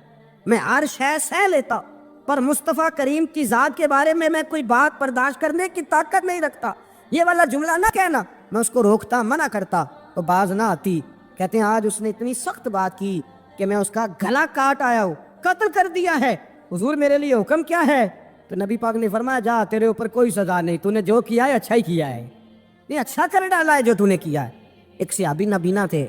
میں ہر شے سہ لیتا، پر مصطفیٰ کریم کی ذات کے بارے میں کوئی بات برداشت کرنے کی طاقت نہیں رکھتا، یہ والا جملہ نہ کہنا۔ میں اس کو روکتا، منع کرتا، تو باز نہ آتی۔ کہتے ہیں آج اس نے اتنی سخت بات کی کہ میں اس کا گلا کاٹ آیا ہوں، قتل کر دیا ہے، حضور میرے لیے حکم کیا ہے؟ تو نبی پاک نے فرمایا جا تیرے اوپر کوئی سزا نہیں، تو نے جو کیا ہے اچھا ہی کیا ہے، نہیں اچھا کر ڈالا ہے جو تو نے کیا ہے۔ ایک صحابی نابینا تھے،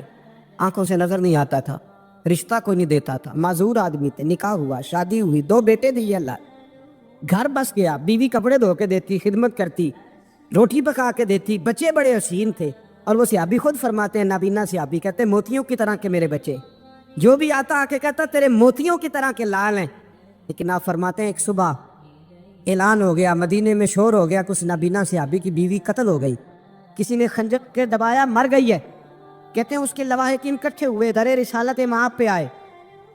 آنکھوں سے نظر نہیں آتا تھا، رشتہ کوئی نہیں دیتا تھا، معذور آدمی تھے، نکاح ہوا، شادی ہوئی، 2 بیٹے دیے اللہ، گھر بس گیا، بیوی کپڑے دھو کے دیتی، خدمت کرتی، روٹی پکا کے دیتی، بچے بڑے حسین تھے، اور وہ صحابی خود فرماتے ہیں، نابینا صحابی کہتے ہیں موتیوں کی طرح کے میرے بچے، جو بھی آتا آ کے کہتا تیرے موتیوں کی طرح کے لال ہیں۔ لیکن آپ فرماتے ہیں ایک صبح اعلان ہو گیا، مدینے میں شور ہو گیا، کچھ نابینا صحابی کی بیوی قتل ہو گئی، کسی نے خنجر کے دبایا، مر گئی ہے۔ کہتے ہیں اس کے لواحقین اکٹھے ہوئے، درِ رسالت مآب پہ آئے،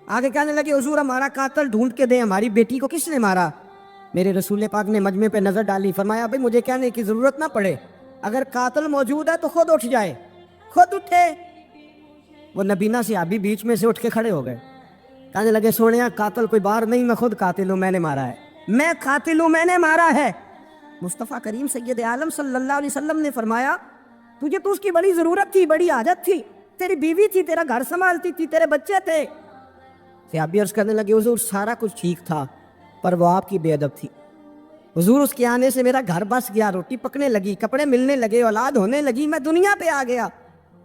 آگے کہنے لگے حضور ہمارا قاتل ڈھونڈ کے دیں، ہماری بیٹی کو کس نے مارا؟ میرے رسول پاک نے مجمع پہ نظر ڈالی، فرمایا بھئی مجھے کہنے کی ضرورت نہ پڑے، اگر قاتل موجود ہے تو خود اٹھ جائے، خود اٹھے۔ وہ نبینا صحابی بیچ میں سے اٹھ کے کھڑے ہو گئے، کہنے لگے سونیا قاتل کوئی باہر نہیں، میں خود قاتل ہوں، میں نے مارا ہے، میں قاتل ہوں، میں نے مارا ہے۔ مصطفیٰ کریم سید عالم صلی اللہ علیہ وسلم نے فرمایا تجھے تو اس کی بڑی ضرورت تھی، بڑی حاجت تھی، تیری بیوی تھی، تیرا گھر سنبھالتی تھی، تیرے بچے تھے۔ صحابی عرض کرنے لگے حضور سارا کچھ ٹھیک تھا، پر وہ آپ کی بے ادب تھی، حضور اس کے آنے سے میرا گھر بس گیا، روٹی پکنے لگی، کپڑے ملنے لگے، اولاد ہونے لگی، میں دنیا پہ آ گیا،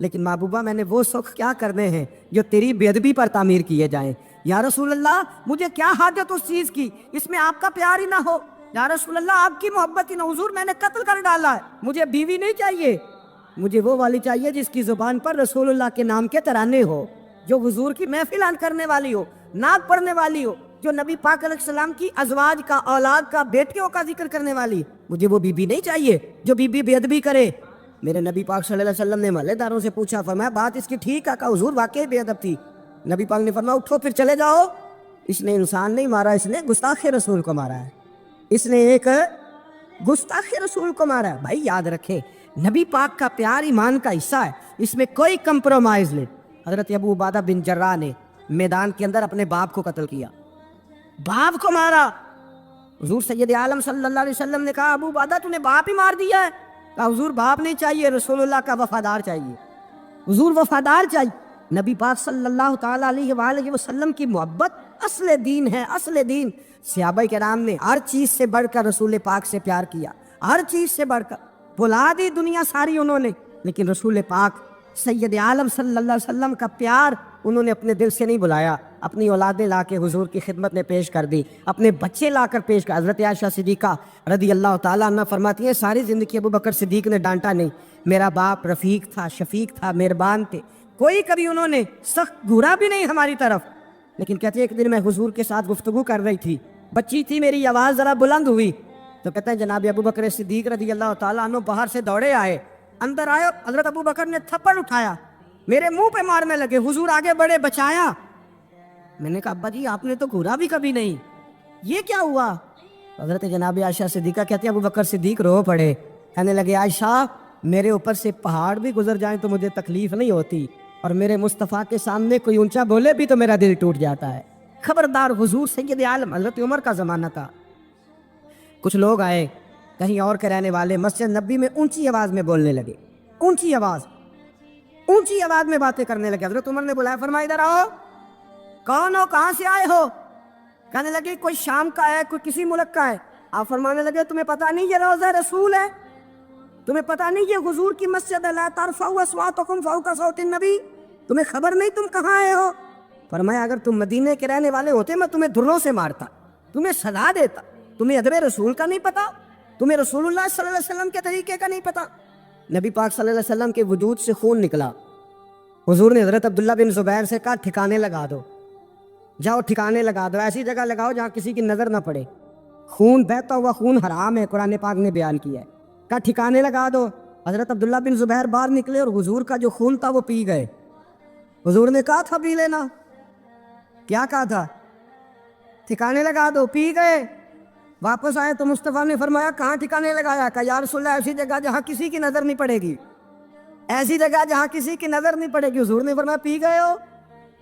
لیکن محبوبہ میں نے وہ سخ کیا کرنے ہیں جو تیری بے ادبی پر تعمیر کیے جائیں۔ یا رسول اللہ مجھے کیا حاجت اس چیز کی، اس میں آپ کا پیار ہی نہ ہو، یا رسول اللہ آپ کی محبت ہی نہ، حضور میں نے قتل کر ڈالا ہے، مجھے بیوی نہیں چاہیے، مجھے وہ والی چاہیے جس کی زبان پر رسول اللہ کے نام کے ترانے ہو، جو حضور کی محفل آن کرنے والی ہو، نعت پڑھنے والی ہو، جو نبی پاک علیہ السلام کی ازواج کا، اولاد کا، بیٹیوں کا ذکر کرنے والی، مجھے وہ بیوی نہیں چاہیے جو بیوی بے ادبی کرے۔ میرے نبی پاک صلی اللہ علیہ وسلم نے محلے داروں سے پوچھا، فرمایا بات اس کی ٹھیک ہے؟ کہا حضور واقعی بے ادب تھی۔ نبی پاک نے فرمایا اٹھو پھر چلے جاؤ، اس نے انسان نہیں مارا، اس نے گستاخ رسول کو مارا ہے، اس نے ایک گستاخ رسول کو مارا ہے۔ بھائی یاد رکھیں نبی پاک کا پیار ایمان کا حصہ ہے، اس میں کوئی کمپرومائز نہیں۔ حضرت ابو عبادہ بن جراح نے میدان کے اندر اپنے باپ کو قتل کیا، باپ کو مارا، حضور سید عالم صلی اللہ علیہ وسلم نے کہا ابو عبادہ تو نے باپ ہی مار دیا ہے؟ کہا حضور باپ نہیں چاہیے، رسول اللہ کا وفادار چاہیے، حضور وفادار چاہیے۔ نبی پاک صلی اللہ تعالیٰ علیہ وآلہ وسلم کی محبت اصل دین ہے، اصل دین۔ صحابہ کرام نے ہر چیز سے بڑھ کر رسول پاک سے پیار کیا، ہر چیز سے بڑھ کر، بھلا دی دنیا ساری انہوں نے، لیکن رسول پاک سید عالم صلی اللہ علیہ وسلم کا پیار انہوں نے اپنے دل سے نہیں بلایا، اپنی اولادیں لا کے حضور کی خدمت میں پیش کر دی، اپنے بچے لا کر پیش کر۔ حضرت عائشہ صدیقہ رضی اللہ تعالیٰ عنہ فرماتی ہیں ساری زندگی ابو بکر صدیق نے ڈانٹا نہیں، میرا باپ رفیق تھا، شفیق تھا، مہربان تھے، کوئی کبھی انہوں نے سخت گھورا بھی نہیں ہماری طرف۔ لیکن کہتے ہیں ایک دن میں حضور کے ساتھ گفتگو کر رہی تھی، بچی تھی، میری آواز ذرا بلند ہوئی تو کہتے ہیں جناب ابو بکر صدیق رضی اللہ تعالیٰ عنہ باہر سے دوڑے آئے، اندر آئے، حضرت ابو بکر نے تھپڑ اٹھایا، میرے منہ پہ مارنے لگے، حضور آگے بڑھے، بچایا۔ میں نے کہا ابا جی آپ نے تو گھورا بھی کبھی نہیں، یہ کیا ہوا؟ حضرت جناب عائشہ صدیقہ کہتے ہیں ابو بکر صدیق رو پڑے، کہنے لگے عائشہ میرے اوپر سے پہاڑ بھی گزر جائیں تو مجھے تکلیف نہیں ہوتی، اور میرے مصطفیٰ کے سامنے کوئی اونچا بولے بھی تو میرا دل ٹوٹ جاتا ہے۔ خبردار، حضور سید عالم، حضرت عمر کا زمانہ تھا، کچھ لوگ آئے کہیں اور کے رہنے والے، مسجد نبی میں اونچی آواز میں بولنے لگے، اونچی آواز میں باتیں کرنے لگے۔ حضرت عمر نے بلایا، فرمایا ادھر آؤ، کون ہو، کہاں سے آئے ہو؟ کہنے لگے کوئی شام کا ہے، کوئی کسی ملک کا ہے۔ آپ فرمانے لگے تمہیں پتہ نہیں یہ روضہ رسول ہے؟ تمہیں پتہ نہیں یہ حضور کی مسجد ہے؟ لا ترفعوا اصواتکم فوق صوت النبی، تمہیں خبر نہیں تم کہاں آئے ہو؟ فرمایا اگر تم مدینے کے رہنے والے ہوتے میں تمہیں دھروں سے مارتا، تمہیں سزا دیتا۔ تمہیں ادب رسول کا نہیں پتا؟ تمہیں رسول اللہ صلی اللہ علیہ وسلم کے طریقے کا نہیں پتا؟ نبی پاک صلی اللہ علیہ وسلم کے وجود سے خون نکلا۔ حضور نے حضرت عبداللہ بن زبیر سے کہا ٹھکانے لگا دو، جاؤ ٹھکانے لگا دو، ایسی جگہ لگاؤ جہاں کسی کی نظر نہ پڑے۔ خون بہتا ہوا خون حرام ہے، قرآن پاک نے بیان کیا ہے۔ کہا ٹھکانے لگا دو۔ حضرت عبداللہ بن زبیر باہر نکلے اور حضور کا جو خون تھا وہ پی گئے۔ حضور نے کہا تھا پی لینا، کیا کہا تھا؟ ٹھکانے لگا دو، پی گئے۔ واپس آئے تو مصطفیٰ نے فرمایا کہاں ٹھکانے لگایا؟ کہا یا رسول اللہ ایسی جگہ جہاں کسی کی نظر نہیں پڑے گی، ایسی جگہ جہاں کسی کی نظر نہیں پڑے گی۔ حضور نے فرمایا پی گئے ہو؟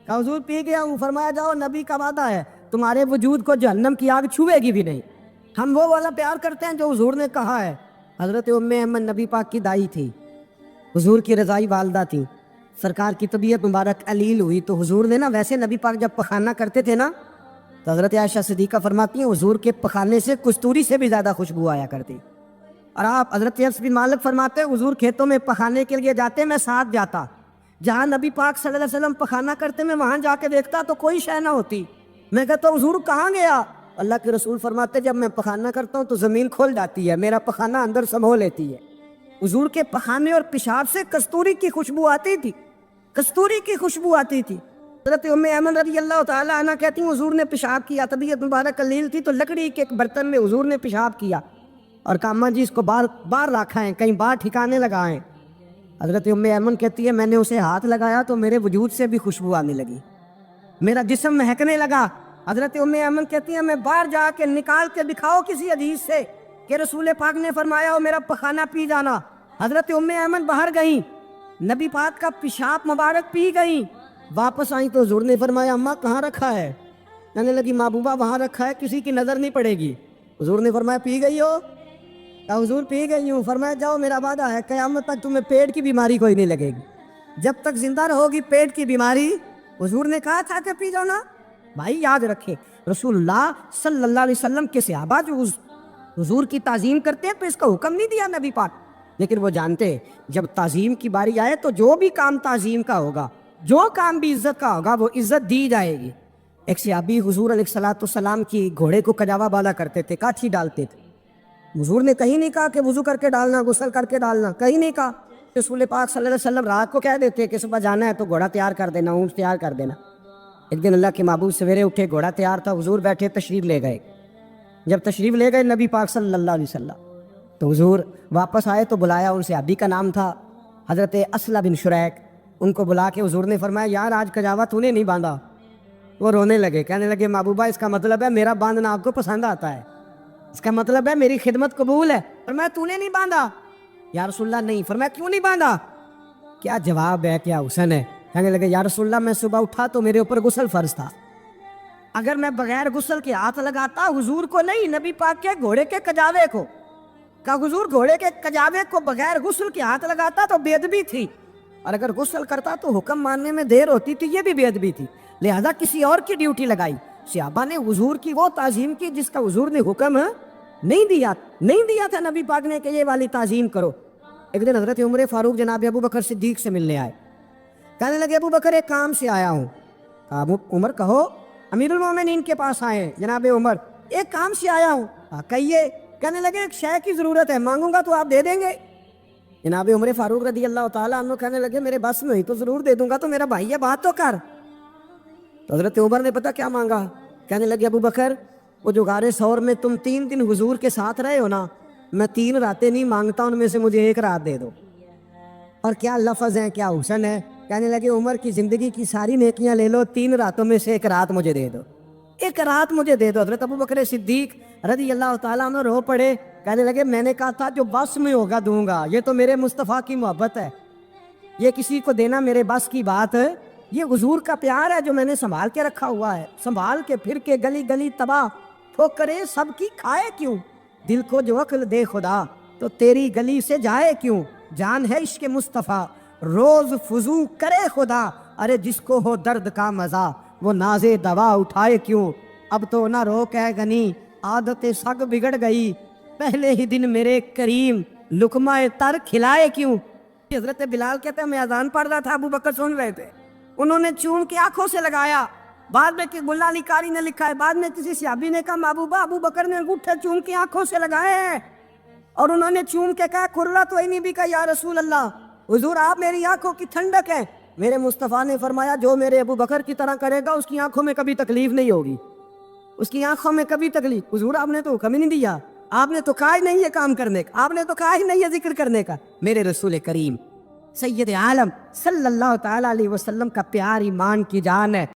کہا حضور پی گیا ہوں۔ فرمایا جاؤ، نبی کا وعدہ ہے تمہارے وجود کو جہنم کی آگ چھوئے گی بھی نہیں۔ ہم وہ والا پیار کرتے ہیں جو حضور نے کہا ہے۔ حضرت ام ایمن نبی پاک کی دائی تھی، حضور کی رضائی والدہ تھی۔ سرکار کی طبیعت مبارک علیل ہوئی تو حضور نے نا، ویسے نبی پاک جب پخانہ کرتے تھے نا تو حضرت عائشہ صدیقہ فرماتی ہیں حضور کے پخانے سے کستوری سے بھی زیادہ خوشبو آیا کرتی۔ اور آپ حضرت انس بن مالک فرماتے ہیں حضور کھیتوں میں پخانے کے لیے جاتے، میں ساتھ جاتا، جہاں نبی پاک صلی اللہ علیہ وسلم پخانہ کرتے میں وہاں جا کے دیکھتا تو کوئی شے نہ ہوتی۔ میں کہتا حضور کہاں گیا؟ اللہ کے رسول فرماتے جب میں پخانہ کرتا ہوں تو زمین کھل جاتی ہے، میرا پخانہ اندر سمو لیتی ہے۔ حضور کے پخانے اور پیشاب سے کستوری کی خوشبو آتی تھی، کستوری کی خوشبو آتی تھی۔ حضرت ام ایمن رضی اللہ تعالی عنہ کہتی ہیں حضور نے پیشاب کیا، طبیعت مبارک قلیل تھی تو لکڑی کے ایک برتن میں حضور نے پیشاب کیا اور کہا اماں جی اس کو باہر رکھا ہے، کہیں باہر ٹھکانے لگائیں۔ حضرت ام ایمن کہتی ہے میں نے اسے ہاتھ لگایا تو میرے وجود سے بھی خوشبو آنے لگی، میرا جسم مہکنے لگا۔ حضرت ام ایمن کہتی ہے میں باہر جا کے نکال کے دکھاؤ کسی حدیث سے کہ رسول پاک نے فرمایا ہو میرا پخانہ پی جانا۔ حضرت ام ایمن باہر گئیں، نبی پاک کا پیشاب مبارک پی گئیں، واپس آئیں تو حضور نے فرمایا اماں کہاں رکھا ہے؟ کہنے لگی محبوبہ وہاں رکھا ہے، کسی کی نظر نہیں پڑے گی۔ حضور نے فرمایا پی گئی ہو؟ کہا حضور پی گئی ہوں۔ فرمایا جاؤ میرا وعدہ ہے قیامت تک تمہیں پیٹ کی بیماری کوئی نہیں لگے گی، جب تک زندہ رہو گی پیٹ کی بیماری۔ حضور نے کہا تھا کہ پی جاؤ نا۔ بھائی یاد رکھیں رسول اللہ صلی اللہ علیہ وسلم کے صحابہ جو حضور کی تعظیم کرتے ہیں تو اس کا حکم نہیں دیا نبی پاک، لیکن وہ جانتے جب تعظیم کی باری آئے تو جو بھی کام تعظیم کا ہوگا، جو کام بھی عزت کا ہوگا وہ عزت دی جائے گی۔ ایک صحابی حضور علیہ الصلوۃ والسلام کی گھوڑے کو کجاوا بالا کرتے تھے، کاٹھی ڈالتے تھے۔ حضور نے کہیں نہیں کہا کہ وضو کر کے ڈالنا، غسل کر کے ڈالنا، کہیں نہیں کہا۔ رسول پاک صلی اللہ علیہ وسلم رات کو کہہ دیتے کہ صبح جانا ہے تو گھوڑا تیار کر دینا، اونٹ تیار کر دینا۔ ایک دن اللہ کے محبوب سویرے اٹھے، گھوڑا تیار تھا، حضور بیٹھے تشریف لے گئے۔ جب تشریف لے گئے نبی پاک صلی اللہ علیہ وسلم تو حضور واپس آئے تو بلایا، ان صحابی کا نام تھا حضرت اسلم بن شریک۔ ان کو بلا کے حضور نے فرمایا یار آج کجاوا تو نے نہیں باندھا۔ وہ رونے لگے، کہنے لگے محبوبہ اس کا مطلب ہے میرا باندھنا آپ کو پسند آتا ہے، اس کا مطلب ہے میری خدمت قبول ہے۔ فرمایا تو نے نہیں باندھا؟ یا رسول اللہ نہیں۔ فرمایا کیوں نہیں باندھا؟ کیا جواب ہے، کیا حسن ہے۔ کہنے لگے یا رسول اللہ میں صبح اٹھا تو میرے اوپر غسل فرض تھا، اگر میں بغیر غسل کے ہاتھ لگاتا حضور کو نہیں نبی پاک کے گھوڑے کے کجاوے کو، کہا حضور گھوڑے کے کجاوے کو بغیر غسل کے ہاتھ لگاتا تو بے ادبی تھی، اور اگر غسل کرتا تو حکم ماننے میں دیر ہوتی تھی، یہ بھی بے ادبی تھی، لہذا کسی اور کی ڈیوٹی لگائی۔ صحابہ نے حضور کی وہ تعظیم کی جس کا حضور نے حکم نہیں دیا تھا نبی پاک نے کہ یہ والی تعظیم کرو۔ ایک دن حضرت عمر فاروق جناب ابو بکر صدیق سے ملنے آئے، کہنے لگے ابو بکر ایک کام سے آیا ہوں۔ کہا عمر کہو۔ امیر المومنین کے پاس آئے جناب عمر، ایک کام سے آیا ہوں۔ کہیے۔ کہنے لگے ایک شے کی ضرورت ہے، مانگوں گا تو آپ دے دیں گے؟ جناب عمر فاروق رضی اللہ تعالیٰ عنہ کہنے لگے میرے بس میں ہوئی تو ضرور دے دوں گا، تو میرا بھائی ہے بات تو کر۔ تو حضرت عمر نے پتہ کیا مانگا؟ کہنے لگے ابو بکر وہ جو غار ثور میں تم 3 دن حضور کے ساتھ رہے ہو نا، میں 3 راتیں نہیں مانگتا، ان میں سے مجھے 1 رات دے دو۔ اور کیا لفظ ہیں، کیا حسن ہے۔ کہنے لگے عمر کی زندگی کی ساری نیکیاں لے لو، 3 راتوں میں سے 1 رات مجھے دے دو، 1 رات مجھے دے دو۔ حضرت ابو بکر صدیق رضی اللہ تعالیٰ عنہ رو پڑے، کہنے لگے میں نے کہا تھا جو بس میں ہوگا دوں گا، یہ تو میرے مصطفیٰ کی محبت ہے، یہ کسی کو دینا میرے بس کی بات ہے، یہ حضور کا پیار ہے جو میں نے سنبھال کے رکھا ہوا ہے، سنبھال کے پھر کے گلی گلی تباہ ٹھوکرے سب کی کھائے کیوں، دل کو جو عقل دے خدا تو تیری گلی سے جائے کیوں، جان ہے عشق مصطفیٰ روز فضو کرے خدا، ارے جس کو ہو درد کا مزہ وہ ناز دوا اٹھائے کیوں، اب تو نہ روک ہے غنی عادت سگ بگڑ گئی، پہلے ہی دن میرے کریم لقمہ تر کھلائے کیوں۔ حضرت بلال کہتے ہیں میں اذان پڑھ رہا تھا، ابو بکر سن رہے تھے، انہوں نے چوم کے آنکھوں سے لگایا، بعد میں کہ ملا علی قاری نے لکھا ہے، بعد میں کسی صحابی نے کہا محبوبہ ابو بکر نے انگوٹھے چوم کے آنکھوں سے لگائے ہیں، اور انہوں نے چوم کے کہا کرلا تو نہیں بھی کہا یا رسول اللہ حضور آپ میری آنکھوں کی ٹھنڈک ہے۔ میرے مصطفیٰ نے فرمایا جو میرے ابو بکر کی طرح کرے گا اس کی آنکھوں میں کبھی تکلیف نہیں ہوگی، اس کی آنکھوں میں کبھی تکلیف۔ حضور آپ نے تو حکم ہی نہیں دیا، آپ نے تو کہا ہی نہیں یہ کام کرنے کا، آپ نے تو کہا ہی نہیں یہ ذکر کرنے کا۔ میرے رسول کریم سید عالم صلی اللہ تعالیٰ علیہ وسلم کا پیار ایمان کی جان ہے۔